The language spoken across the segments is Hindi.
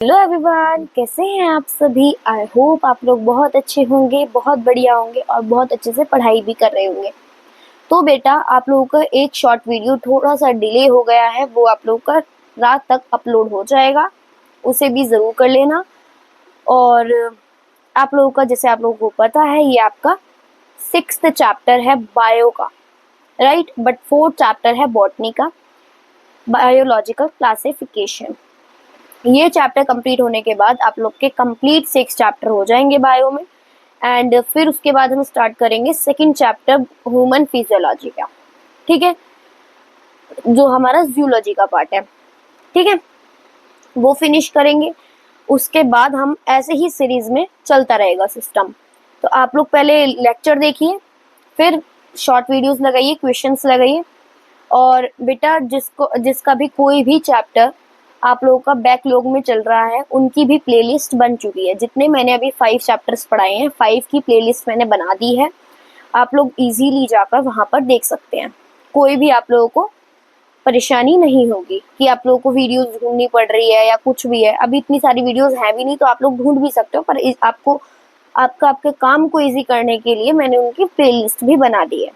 हेलो एवरीवन, कैसे हैं आप सभी। आई होप आप लोग बहुत अच्छे होंगे, बहुत बढ़िया होंगे और बहुत अच्छे से पढ़ाई भी कर रहे होंगे। तो बेटा, आप लोगों का एक शॉर्ट वीडियो थोड़ा सा डिले हो गया है, वो आप लोगों का रात तक अपलोड हो जाएगा, उसे भी ज़रूर कर लेना। और आप लोगों का, जैसे आप लोगों को पता है, ये आपका 6th चैप्टर है बायो का, राइट। बट 4th चैप्टर है बॉटनी का, बायोलॉजिकल क्लासिफिकेशन। ये चैप्टर कंप्लीट होने के बाद आप लोग के कंप्लीट 6 चैप्टर हो जाएंगे बायो में। एंड फिर उसके बाद हम स्टार्ट करेंगे 2nd चैप्टर ह्यूमन फिजियोलॉजी का, ठीक है, जो हमारा जूलॉजी का पार्ट है, ठीक है, वो फिनिश करेंगे। उसके बाद हम ऐसे ही सीरीज में चलता रहेगा सिस्टम। तो आप लोग पहले लेक्चर देखिए, फिर शॉर्ट वीडियोस लगाइए, क्वेश्चंस लगाइए। और बेटा, जिसका भी कोई भी चैप्टर आप लोगों का बैकलॉग में चल रहा है, उनकी भी प्लेलिस्ट बन चुकी है। जितने मैंने अभी 5 चैप्टर्स पढ़ाए हैं, 5 की प्लेलिस्ट मैंने बना दी है। आप लोग इजीली जाकर वहां पर देख सकते हैं। कोई भी आप लोगों को परेशानी नहीं होगी कि आप लोगों को वीडियोस ढूंढनी पड़ रही है या कुछ भी है। अभी इतनी सारी वीडियोस है भी नहीं, तो आप लोग ढूंढ भी सकते हो, पर आपको आपके काम को इजी करने के लिए मैंने उनकी प्लेलिस्ट भी बना दी है।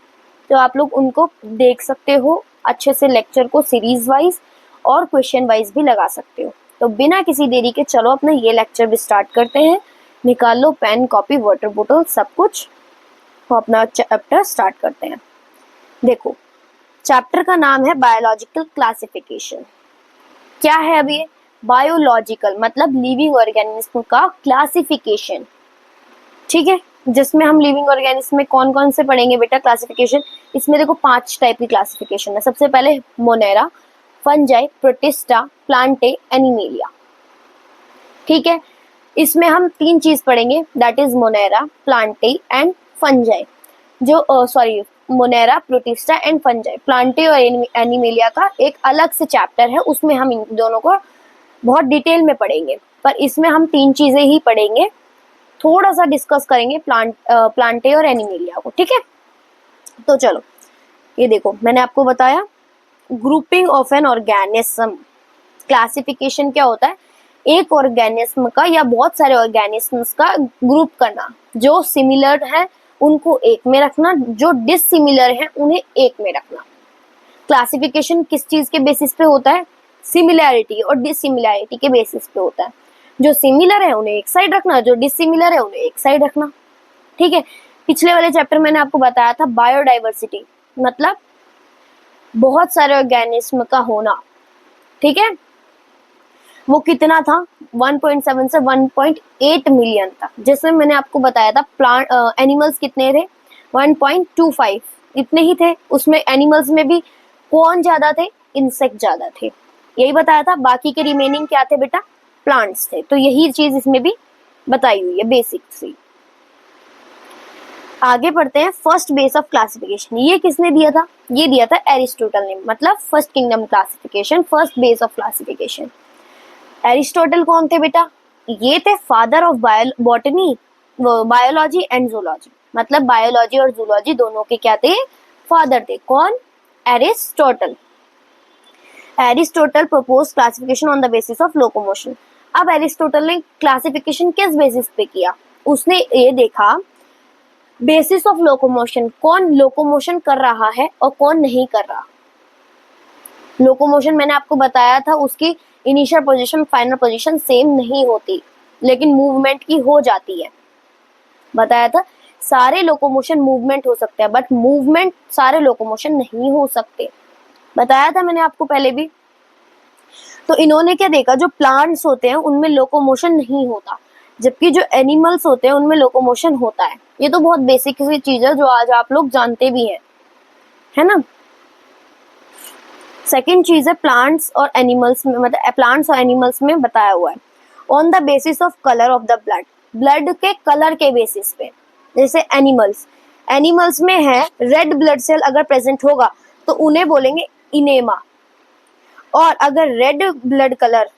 तो आप लोग उनको देख सकते हो अच्छे से, लेक्चर को सीरीज वाइज और क्वेश्चन वाइज भी लगा सकते हो। तो बिना किसी देरी के चलो अपना ये लेक्चर भी स्टार्ट करते हैं। निकाल लो पेन, कॉपी, वाटर बोतल, सब कुछ, तो अपना चैप्टर स्टार्ट करते हैं। देखो, चैप्टर का नाम है बायोलॉजिकल क्लासिफिकेशन। क्या है अब ये? बायोलॉजिकल मतलब लिविंग ऑर्गेनिज्म का क्लासिफिकेशन, ठीक है, जिसमें हम लिविंग ऑर्गेनिज्म में कौन कौन से पढ़ेंगे बेटा क्लासिफिकेशन। इसमें देखो 5 टाइप की क्लासिफिकेशन है। सबसे पहले Monera, Fungi, Protista, Plantae, Animalia, ठीक है। इसमें हम 3 चीज पढ़ेंगे, that is Monera, Plantae and Fungi. जो Monera, Protista and Fungi. Plantae और एनिमेलिया का एक अलग से चैप्टर है, उसमें हम इन दोनों को बहुत डिटेल में पढ़ेंगे, पर इसमें हम 3 चीजें ही पढ़ेंगे। थोड़ा सा डिस्कस करेंगे प्लांटे और एनिमेलिया को, ठीक है। तो चलो, ये देखो, मैंने आपको बताया grouping of an organism. Classification क्या होता है? एक ऑर्गेनिज्म का या बहुत सारे ऑर्गेनिज्म्स का ग्रुप करना। जो सिमिलर है उनको एक में रखना, जो डिसिमिलर है उन्हें एक में रखना। क्लासिफिकेशन किस चीज के बेसिस पे होता है? सिमिलैरिटी और डिसिमिलैरिटी के बेसिस पे होता है। जो सिमिलर है उन्हें एक साइड रखना, जो डिसिमिलर है उन्हें एक साइड रखना, ठीक है। पिछले वाले चैप्टर मैंने आपको बताया था बायोडाइवर्सिटी, मतलब बहुत सारे ऑर्गेनिज्म का होना, ठीक है। वो कितना था? 1.7 से 1.8 मिलियन था, जिसमें मैंने आपको बताया था प्लांट एनिमल्स कितने थे? 1.25 इतने ही थे। उसमें एनिमल्स में भी कौन ज्यादा थे? इंसेक्ट ज्यादा थे, यही बताया था। बाकी के रिमेनिंग क्या थे बेटा? प्लांट्स थे। तो यही चीज इसमें भी बताई हुई है, बेसिक सी। आगे बढ़ते हैं। फर्स्ट बेस ऑफ क्लासिफिकेशन, ये किसने दिया था? ये दिया था एरिस्टोटल ने, मतलब first kingdom classification, first base of classification. Aristotle कौन थे बेटा? ये थे father of botany, biology and zoology, मतलब बायोलॉजी और जूलॉजी दोनों के क्या थे? फादर थे। कौन? Aristotle. Aristotle propose classification on the basis of locomotion. अब एरिस्टोटल ने क्लासिफिकेशन किस बेसिस पे किया? उसने ये देखा बेसिस ऑफ लोकोमोशन, कौन लोकोमोशन कर रहा है और कौन नहीं कर रहा। लोकोमोशन मैंने आपको बताया था, उसकी initial position final position same नहीं होती, लेकिन मूवमेंट की हो जाती है। बताया था सारे लोकोमोशन मूवमेंट हो सकते हैं, बट मूवमेंट सारे लोकोमोशन नहीं हो सकते, बताया था मैंने आपको पहले भी। तो इन्होंने क्या देखा, जो प्लांट्स होते हैं उनमें लोकोमोशन नहीं होता, जबकि जो एनिमल्स होते हैं उनमें लोकोमोशन होता है। ये तो बहुत बेसिक सी चीज है जो आज आप लोग जानते भी हैं, है ना। सेकेंड चीज है प्लांट्स और एनिमल्स में, मतलब प्लांट्स और एनिमल्स में बताया हुआ है on the basis of colour of the blood, blood के कलर के बेसिस पे। जैसे एनिमल्स में है रेड ब्लड सेल, अगर प्रेजेंट होगा तो उन्हें बोलेंगे इनेमा, और अगर रेड ब्लड कलर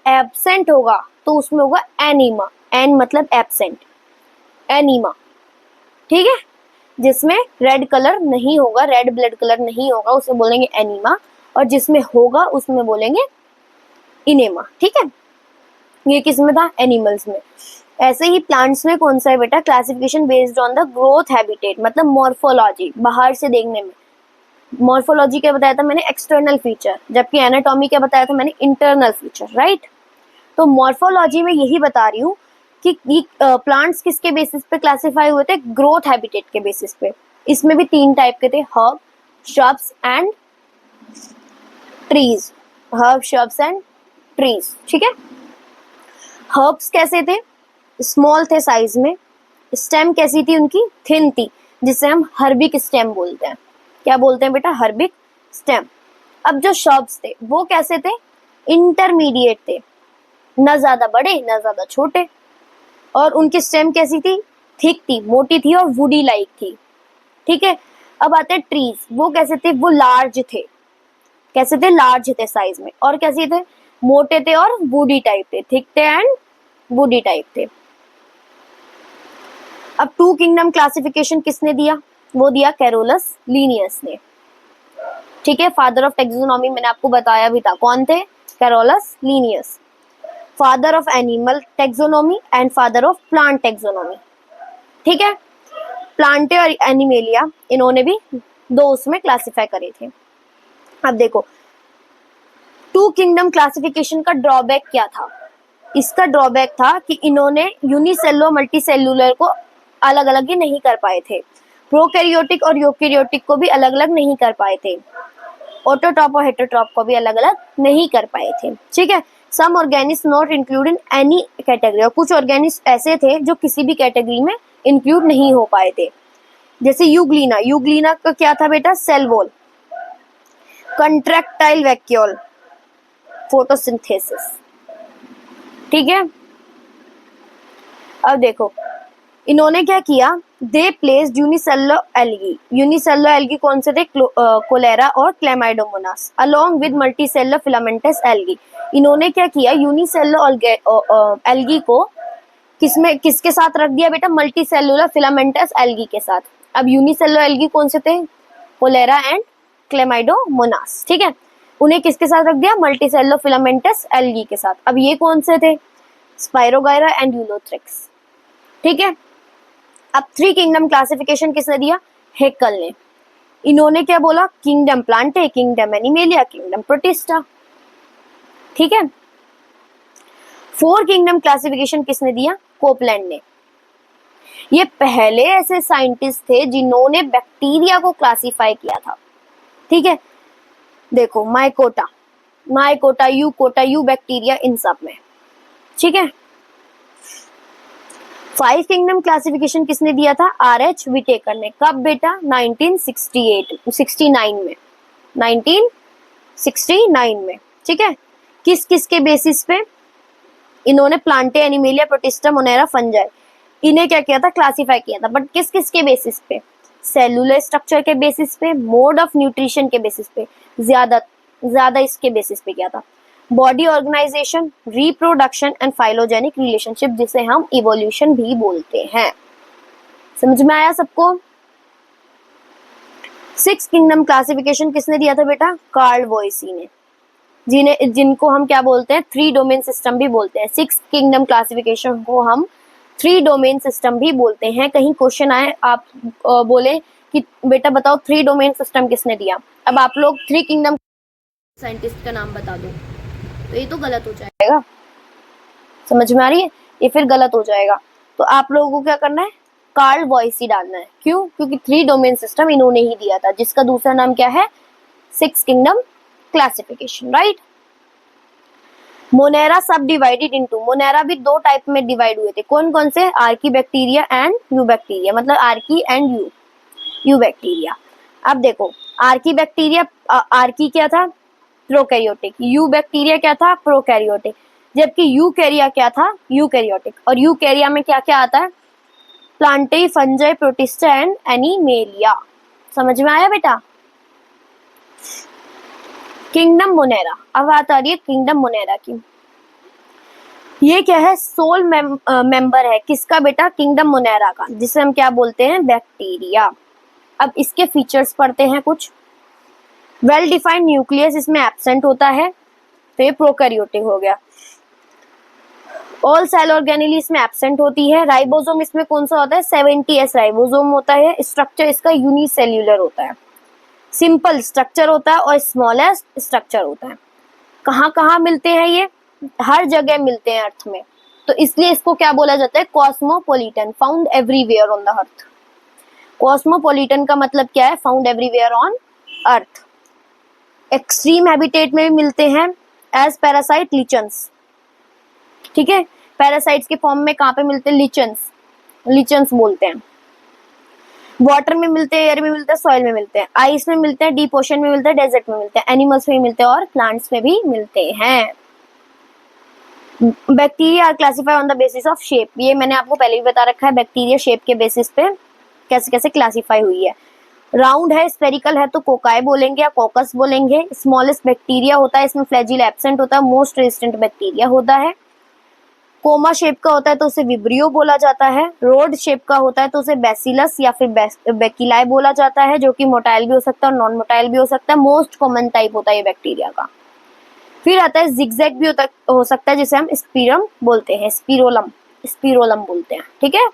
एब्सेंट होगा तो उसमें होगा एनीमा। एन मतलब एब्सेंट, एनीमा, ठीक है। जिसमें रेड कलर नहीं होगा, रेड ब्लड कलर नहीं होगा, उसे बोलेंगे एनीमा, और जिसमें होगा उसमें बोलेंगे इनेमा, ठीक है। ये किस में था, एनिमल्स में। ऐसे ही प्लांट्स में कौन सा है बेटा, classification based on the growth habitat, मतलब मॉर्फोलॉजी, बाहर से देखने में। मॉर्फोलॉजी क्या बताया था मैंने, एक्सटर्नल फीचर, जबकि एनाटॉमी क्या बताया था मैंने, इंटरनल फीचर, राइट। तो मॉर्फोलॉजी में यही बता रही हूँ कि प्लांट्स किसके बेसिस पे क्लासिफाई हुए थे, ग्रोथ हैबिटेट के बेसिस पे। इसमें भी 3 टाइप के थे, herb, shrubs and trees. Herb, shrubs and trees, ठीक है। हर्ब्स कैसे थे, स्मॉल थे साइज में, स्टेम कैसी थी उनकी, थिन थी, जिसे हम हर्बिक स्टेम बोलते हैं। क्या बोलते हैं बेटा, हर्बिक स्टेम। अब जो श्रब्स थे वो कैसे थे, इंटरमीडिएट थे, न ज्यादा बड़े न ज्यादा छोटे, और उनकी स्टेम कैसी थी, थिक थी, मोटी थी और वुडी लाइक थी, ठीक है। अब आते हैं ट्रीज, वो कैसे थे, वो लार्ज थे, कैसे थे, लार्ज थे साइज में, और कैसे थे, मोटे थे और वुडी टाइप थे, थिक थे एंड वुडी टाइप थे। अब 2 किंगडम क्लासिफिकेशन किसने दिया, वो दिया कैरोलस लीनियस ने, ठीक है। फादर ऑफ टेक्सोनॉमी मैंने आपको बताया भी था, कौन थे, Carolus Linnaeus. Father of animal taxonomy and father of plant taxonomy, ठीक है। प्लांटे और एनिमेलिया, इन्होंने भी 2 उसमें क्लासिफाई करे थे। अब देखो 2 किंगडम क्लासिफिकेशन का ड्रॉबैक क्या था, इसका ड्रॉबैक था कि इन्होंने यूनिसेलुलर मल्टीसेलुलर को अलग अलग ही नहीं कर पाए थे, प्रोकैरियोटिक और यूकैरियोटिक को भी अलग अलग नहीं कर पाए थे, ऑटोट्रॉप और हेटेरोट्रॉप को भी अलग अलग नहीं कर पाए थे, ठीक है। Some organism not include in any category, और कुछ ऑर्गेनिज्म ऐसे थे जो किसी भी कैटेगरी में इंक्लूड नहीं हो पाए थे, जैसे यूग्लिना। यूग्लिना का क्या था बेटा, cell wall, contractile vacuole, photosynthesis, ठीक है। अब देखो इन्होंने क्या किया, they placed unicellular algae, unicellular algae कौन से थे, कोलेरा और Chlamydomonas, along with multicellular filamentous algae. इन्होंने क्या किया, यूनिसेलुलर एल्गी को किसके साथ रख दिया बेटा, मल्टीसेलुलर फिलामेंटस एल्गी के साथ। अब यूनिसेलुलर एल्गी कौन से थे, कोलेरा एंड क्लेमाइडोमोनास, ठीक है। उन्हें किसके साथ रख दिया, मल्टीसेलुलर फिलामेंटस एल्गी के साथ। अब ये कौन से थे, स्पाइरोगायरा एंड यूलोथ्रिक्स, ठीक है। अब 3 किंगडम क्लासिफिकेशन किसने दिया, हेक्कल ने। इन्होंने क्या बोला, kingdom Plantae, kingdom animalia, kingdom protista, ठीक है। 4 किंगडम क्लासिफिकेशन किसने दिया, कोपलैंड ने। ये पहले ऐसे साइंटिस्ट थे जिन्होंने बैक्टीरिया को क्लासिफाई किया था, ठीक है। देखो माइकोटा, यूकोटा, यू बैक्टीरिया, इन सब में, ठीक है। 5 किंगडम क्लासिफिकेशन किसने दिया था, आर.एच. विटेकर ने। कब बेटा, 1969 में, 1969 में, ठीक है। किस किस के बेसिस पे, इन्होंने Plantae, animalia, protista, Monera, fungi, इन्हें क्या किया था, क्लासिफाई किया था, बट किस किस के बेसिस पे, सेलुलर स्ट्रक्चर के बेसिस पे, मोड ऑफ न्यूट्रिशन के बेसिस पे, ज्यादा इसके बेसिस पे किया था, body organisation, reproduction and phylogenic relationship, जिसे हम इवोल्यूशन भी बोलते हैं। समझ में आया सबको। 6 किंगडम क्लासिफिकेशन किसने दिया था बेटा, कार्ल वॉयसी ने, जिनको हम क्या बोलते हैं, 3 डोमेन सिस्टम भी बोलते हैं। 6 किंगडम क्लासिफिकेशन को हम 3 डोमेन सिस्टम भी बोलते हैं। कहीं क्वेश्चन आए, आप बोले कि बेटा बताओ 3 डोमेन सिस्टम किसने दिया, अब आप लोग 3 किंगडम साइंटिस्ट का नाम बता दो, तो ये तो गलत हो जाएगा, समझ में आ रही है, ये फिर गलत हो जाएगा। तो आप लोगों को क्या करना है, कार्ल वॉयसी डालना है। क्यों, क्योंकि 3 डोमेन सिस्टम इन्होंने ही दिया था, जिसका दूसरा नाम क्या है, 6 किंगडम क्लासिफिकेशन, राइट। मोनेरा सब डिवाइडेड इनटू, मोनेरा भी 2 टाइप में डिवाइड हुए थे, कौन कौन से, Archie bacteria and you bacteria, मतलब आर्की एंड यू बैक्टीरिया। अब देखो आर्की बैक्टीरिया, आर्की क्या था, प्रोकैरियोटिक, यू बैक्टीरिया क्या था, प्रोकैरियोटिक, जबकि यूकैरिया क्या था, यूकैरियोटिक। और यूकैरिया में क्या क्या आता है, Plantae, fungi, protista and animalia. समझ में आया बेटा। किंगडम मोनेरा, अब बात आ रही है किंगडम मोनेरा की। ये क्या है, सोल मेंबर है किसका बेटा, किंगडम मोनेरा का, जिसे हम क्या बोलते हैं, बैक्टीरिया। अब इसके फीचर्स पढ़ते हैं कुछ। वेल डिफाइंड न्यूक्लियस इसमें एब्सेंट होता है, तो ये प्रोकैरियोटिक हो गया। ऑल सेल ऑर्गेनेली इसमें एब्सेंट होती है। राइबोसोम इसमें कौन सा होता है? 70S राइबोसोम होता है। स्ट्रक्चर इसका यूनिसेल्यूलर होता है, सिंपल स्ट्रक्चर होता है और स्मॉलेस्ट स्ट्रक्चर होता है। कहाँ कहाँ मिलते हैं ये? हर जगह मिलते हैं अर्थ में, तो इसलिए इसको क्या बोला जाता है? Cosmopolitan, found everywhere on the earth. Cosmopolitan का मतलब क्या है? Found everywhere on earth. Extreme habitat में भी मिलते हैं एज पैरासाइट लिचन्स, ठीक है। पैरासाइट्स के फॉर्म में कहाँ पे मिलते हैं? लिचन्स, लिचन्स बोलते हैं। वाटर में मिलते हैं, एयर में मिलते हैं, सॉइल में मिलते हैं, आइस में मिलते हैं, डीप ओशन में मिलते हैं, डेजर्ट में मिलते हैं, एनिमल्स में मिलते हैं और प्लांट्स में भी मिलते हैं। Bacteria are classify on the basis of shape, ये मैंने आपको पहले भी बता रखा है, बैक्टीरिया शेप के बेसिस पे कैसे कैसे क्लासिफाई हुई है। राउंड है, स्पेरिकल है तो कोकाई बोलेंगे या कोकस बोलेंगे। स्मॉलेस्ट बैक्टीरिया होता है, इसमें फ्लैजिल एब्सेंट होता है, मोस्ट रेजिस्टेंट बैक्टीरिया होता है। कोमा शेप का होता है तो उसे विब्रियो बोला जाता है। रोड शेप का होता है तो उसे बैसिलस या फिर बैकिलाई बोला जाता है, जो कि मोटाइल भी हो सकता है और नॉन मोटाइल भी हो सकता है। मोस्ट कॉमन टाइप होता है ये बैक्टीरिया का। फिर आता है जिगजैग भी हो सकता है, जिसे हम स्पीरम बोलते हैं, स्पिरोलम, स्पिरोलम बोलते हैं, ठीक है।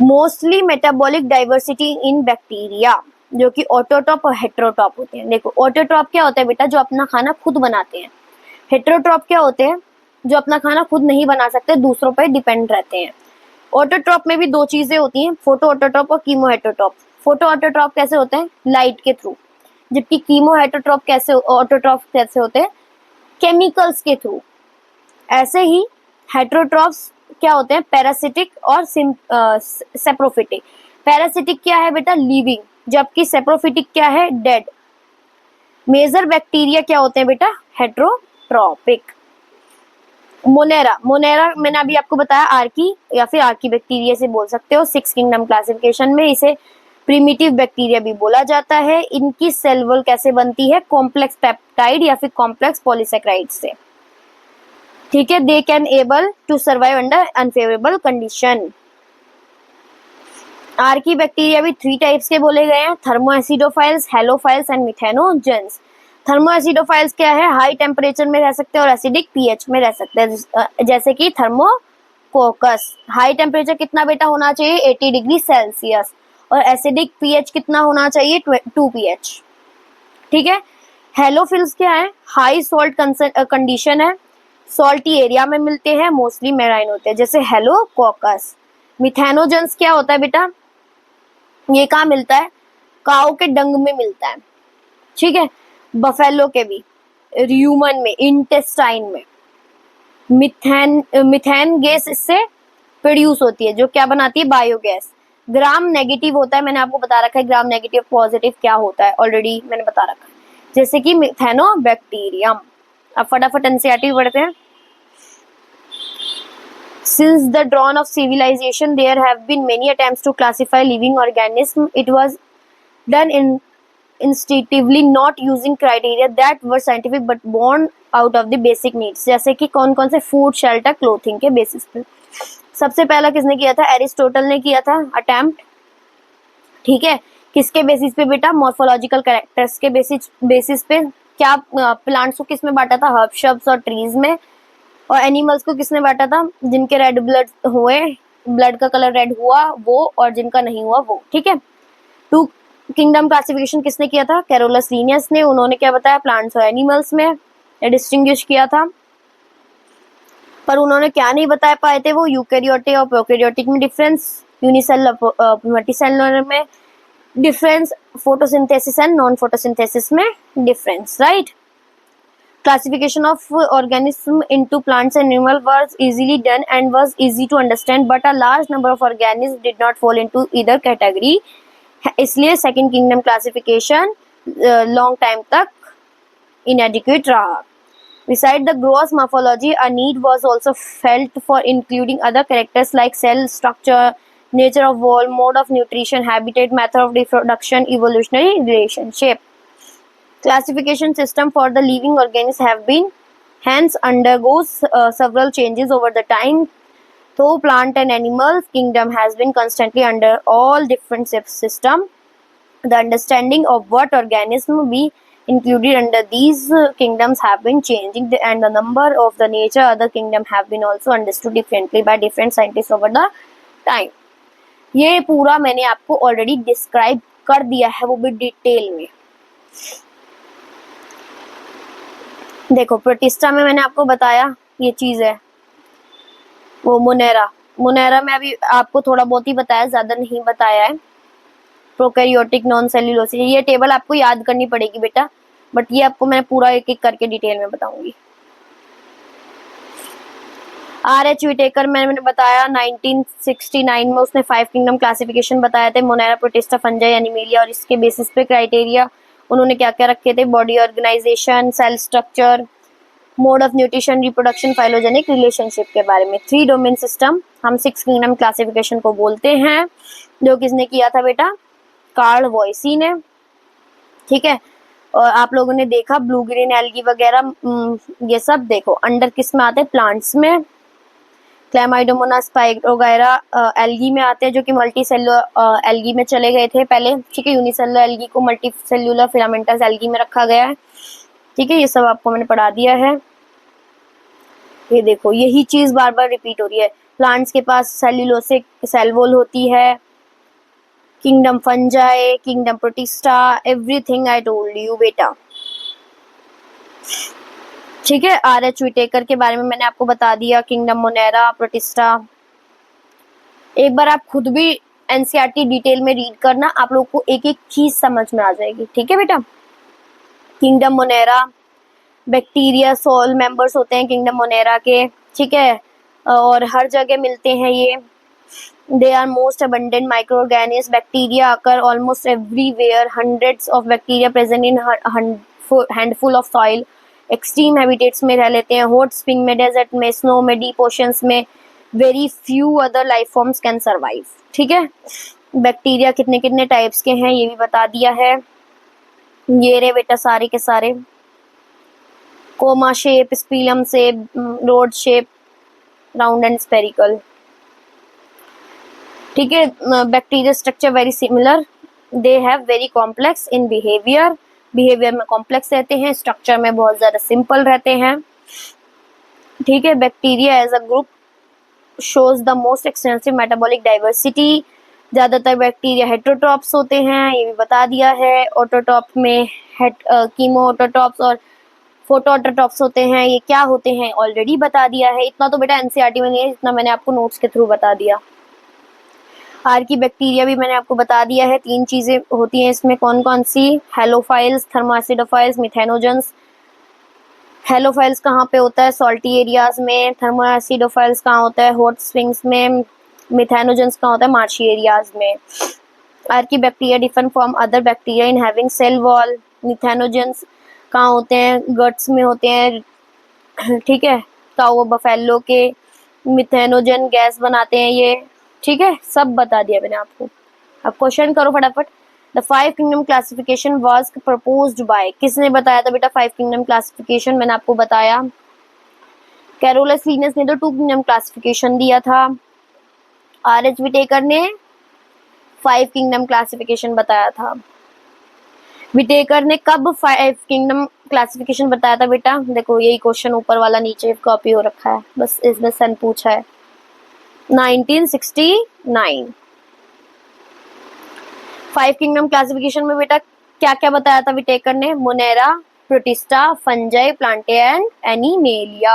Mostly metabolic diversity in bacteria, जो कि ऑटोट्रॉप और हेटेरोट्रॉप होते हैं। देखो ऑटोट्रॉप क्या होता है बेटा? जो अपना खाना खुद बनाते हैं। हेटेरोट्रॉप क्या होते हैं? जो अपना खाना खुद नहीं बना सकते, दूसरों पर डिपेंड रहते हैं। ऑटोट्रॉप में भी दो चीजें होती हैं, फोटो ऑटोट्रॉप और कीमो हेटेरोट्रॉप। फोटो ऑटोट्रॉप कैसे होते हैं? लाइट के थ्रू, जबकि कीमो हेटेरोट्रॉप कैसे, ऑटोट्रॉप कैसे होते हैं? केमिकल्स के थ्रू। ऐसे ही हेटेरोट्रॉप्स क्या होते हैं? पैरासिटिक और सेप्रोफिटिक। पैरासिटिक क्या है बेटा? लिविंग, जबकि सेप्रोफिटिक क्या है? डेड। मेजर बैक्टीरिया क्या होते हैं बेटा? हेटेरोट्रॉपिक। मोनेरा, मोनेरा मैंने अभी आपको बताया आर्की या फिर आर्की बैक्टीरिया से बोल सकते हो। 6 किंगडम क्लासिफिकेशन में इसे प्रिमिटिव बैक्टीरिया भी बोला जाता है। इनकी सेल वॉल कैसे बनती है? कॉम्प्लेक्स पेप्टाइड या फिर कॉम्प्लेक्स पॉलीसेकेराइड से, ठीक है। They can able to survive under unfavourable condition. Archaebacteria भी 3 टाइप्स के बोले गए हैं, thermoacidophiles, halophiles and methanogens. Thermoacidophiles क्या है? हाई टेम्परेचर में रह सकते हैं और एसिडिक पीएच में रह सकते हैं, जैसे कि थर्मोकोकस। हाई टेम्परेचर कितना बेटा होना चाहिए? 80 डिग्री सेल्सियस, और एसिडिक पीएच कितना होना चाहिए? 2 pH, ठीक है। हेलोफिल्स क्या है? हाई सॉल्ट कंडीशन है, सॉल्टी एरिया में मिलते हैं, मोस्टली मेराइन होते हैं, जैसे हेलोकोकस। मिथेनोजेंस क्या होता है बेटा? ये कहाँ मिलता है? काऊ के डंग में मिलता है, ठीक है। बफेलो के भी, ह्यूमन में, इंटेस्टाइन में। मिथेन गैस इससे प्रोड्यूस होती है, जो क्या बनाती है? बायोगैस। ग्राम नेगेटिव होता है, मैंने आपको बता रखा है ग्राम नेगेटिव पॉजिटिव क्या होता है, ऑलरेडी मैंने बता रखा है, जैसे कि मिथेनोबैक्टीरियम। अब फटाफट एनसीईआरटी पढ़ते हैं। Since the dawn of civilization, there have been many attempts to classify living organisms. It was done instinctively, not using criteria that were scientific but born out of the basic needs. जैसे कि कौन कौन से फूड, शेल्टर, क्लोथिंग के बेसिस पे। सबसे पहला किसने किया था? एरिस्टोटल ने किया था अटेम्प्ट, ठीक है। किसके बेसिस पे बेटा? मॉर्फोलॉजिकल कैरेक्टर्स के बेसिस पे। क्या प्लांट्स को किस में बांटा था? हर्ब, शब्स और ट्रीज में। और एनिमल्स को किसने बांटा था? जिनके रेड ब्लड हुए, ब्लड का कलर रेड हुआ वो, और जिनका नहीं हुआ वो, ठीक है। 2 किंगडम क्लासिफिकेशन किसने किया था? कैरोलस लिनियस ने। उन्होंने क्या बताया? प्लांट्स और एनिमल्स में डिस्टिंग्विश किया था, पर उन्होंने क्या नहीं बता पाए थे? वो यूकैरियोटिक और प्रोकैरियोटिक में डिफरेंस, यूनिसेलुलर मल्टीसेलुलर में difference, photosynthesis and non photosynthesis में difference, right. Classification of organism into plants and animals was easily done and was easy to understand, but a large number of organisms did not fall into either category. इसलिए second kingdom classification long time तक inadequate रहा. Beside the gross morphology, a need was also felt for including other characters like cell structure, nature of wall, mode of nutrition, habitat, method of reproduction, evolutionary relationship. Classification system for the living organisms have been hence undergoes several changes over the time. Though plant and animal kingdom has been constantly under all different system, the understanding of what organism included under these kingdoms have been changing and the number of the nature other kingdom have been also understood differently by different scientists over the time. ये पूरा मैंने आपको ऑलरेडी डिस्क्राइब कर दिया है, वो भी डिटेल में। देखो प्रोटिस्टा में मैंने आपको बताया ये चीज है, वो मोनेरा में अभी आपको थोड़ा बहुत ही बताया, ज्यादा नहीं बताया है। प्रोकैरियोटिक, नॉन सेल्यूलोसिस, ये टेबल आपको याद करनी पड़ेगी बेटा, बट ये आपको मैं पूरा एक एक करके डिटेल में बताऊंगी। R.H. विटेकर मैंने बताया 1969 में उसने 5 किंगडम क्लासिफिकेशन बताए थे, मोनेरा, प्रोटिस्टा, फंजाई, एनिमेलिया, और इसके बेसिस पे क्राइटेरिया उन्होंने क्या क्या रखे थे, body organisation, cell structure, mode of nutrition, reproduction, phylogenic relationship के बारे में। 3 डोमेन सिस्टम हम 6 किंगडम क्लासिफिकेशन को बोलते हैं, जो किसने किया था बेटा, कार्ल वॉयसी ने। ठीक है, और आप लोगों ने देखा ब्लू ग्रीन एल्गी वगैरह, ये सब देखो अंडर किस में आते हैं, प्लांट्स में। क्लैमाइडोमोनास स्पाइरोगायरा एल्गी में आते हैं, जो कि मल्टी सेलुलर एल्गी में चले गए थे पहले। ठीक है, यूनिसेलुलर एल्गी को मल्टी सेलुलर फिलामेंटस एल्गी में रखा गया है। ठीक है, ये सब आपको मैंने पढ़ा दिया है। ये देखो यही चीज बार बार रिपीट हो रही है। प्लांट्स के पास सेल्यूलोसिक सेल वॉल होती है। Kingdom fungi, kingdom protista, everything I told you बेटा। ठीक है, R.H. विटेकर के बारे में मैंने आपको बता दिया, किंगडम मोनेरा, प्रोटिस्टा। एक बार आप खुद भी एनसीईआरटी डिटेल में रीड करना, आप लोग को एक एक चीज समझ में आ जाएगी। ठीक है बेटा, kingdom Monera, bacteria sole members होते हैं किंगडम मोनेरा के। ठीक है, और हर जगह मिलते हैं ये। They are most abundant microorganism, bacteria आकर almost everywhere, hundreds of bacteria present in handful of soil. Extreme habitats में रह लेते हैं, हॉट स्प्रिंग में, डेजर्ट में, स्नो में, डीप ओशंस में। Very few other life forms can survive. ठीक है, बैक्टीरिया कितने कितने टाइप्स के हैं ये भी बता दिया है। ये रे बेटा सारे के सारे, comma shape, spirillum shape, rod shape, round and spherical. ठीक है, bacteria structure very similar, they have very complex in behaviour में कॉम्प्लेक्स रहते हैं, स्ट्रक्चर में बहुत ज्यादा सिंपल रहते हैं। ठीक है, bacteria as a group shows the most extensive metabolic diversity. ज्यादातर बैक्टीरिया हेटेरोट्रॉप्स होते हैं, ये भी बता दिया है। ऑटोट्रॉप में कीमो ऑटोट्रॉप्स और फोटो ऑटोट्रॉप्स होते हैं, ये क्या होते हैं ऑलरेडी बता दिया है। इतना तो बेटा एनसीईआरटी में नहीं है, इतना मैंने आपको नोट्स के थ्रू बता दिया। आर्की बैक्टीरिया भी मैंने आपको बता दिया है। 3 चीजें होती हैं इसमें, कौन कौन सी, हेलोफाइल्स, थर्मोएसिडोफाइल्स, मिथेनोजेंस। हेलोफाइल्स कहाँ पे होता है, सॉल्टी एरियाज में। थर्मोएसिडोफाइल्स कहाँ होता है, हॉट स्प्रिंग्स में। मिथेनोजेंस कहाँ होता है, मार्शी एरियाज में। Archaebacteria different from other bacteria in having cell wall. Methanogens कहाँ होते हैं, गट्स में होते हैं। ठीक है, काऊ बफेलो के मिथेनोजन गैस बनाते हैं ये। ठीक है, सब बता दिया मैंने आपको। अब क्वेश्चन करो फटाफट। The 5 kingdom classification was proposed by, किसने बताया था बेटा 5 किंगडम क्लासिफिकेशन, मैंने आपको बताया। कैरोलस लिनस ने तो 2 किंगडम क्लासिफिकेशन दिया था। R.H. विटेकर ने 5 किंगडम क्लासिफिकेशन बताया था। विटेकर ने कब 5 किंगडम क्लासिफिकेशन बताया था बेटा, देखो यही क्वेश्चन ऊपर वाला नीचे कॉपी हो रखा है, बस इसमें सन पूछा है। 1969। 5 किंगडम क्लासिफिकेशन में बेटा क्या क्या बताया था विटेकर ने, Monera, Protista, Fungi, Plantae and Animalia.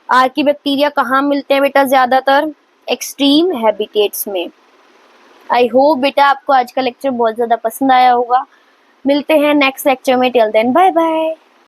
Archaebacteria कहाँ मिलते हैं बेटा ज्यादातर, एक्सट्रीम हैबिटेट्स में। आई होप बेटा आपको आज का लेक्चर बहुत ज्यादा पसंद आया होगा। मिलते हैं नेक्स्ट लेक्चर में, टिल देन बाय बाय।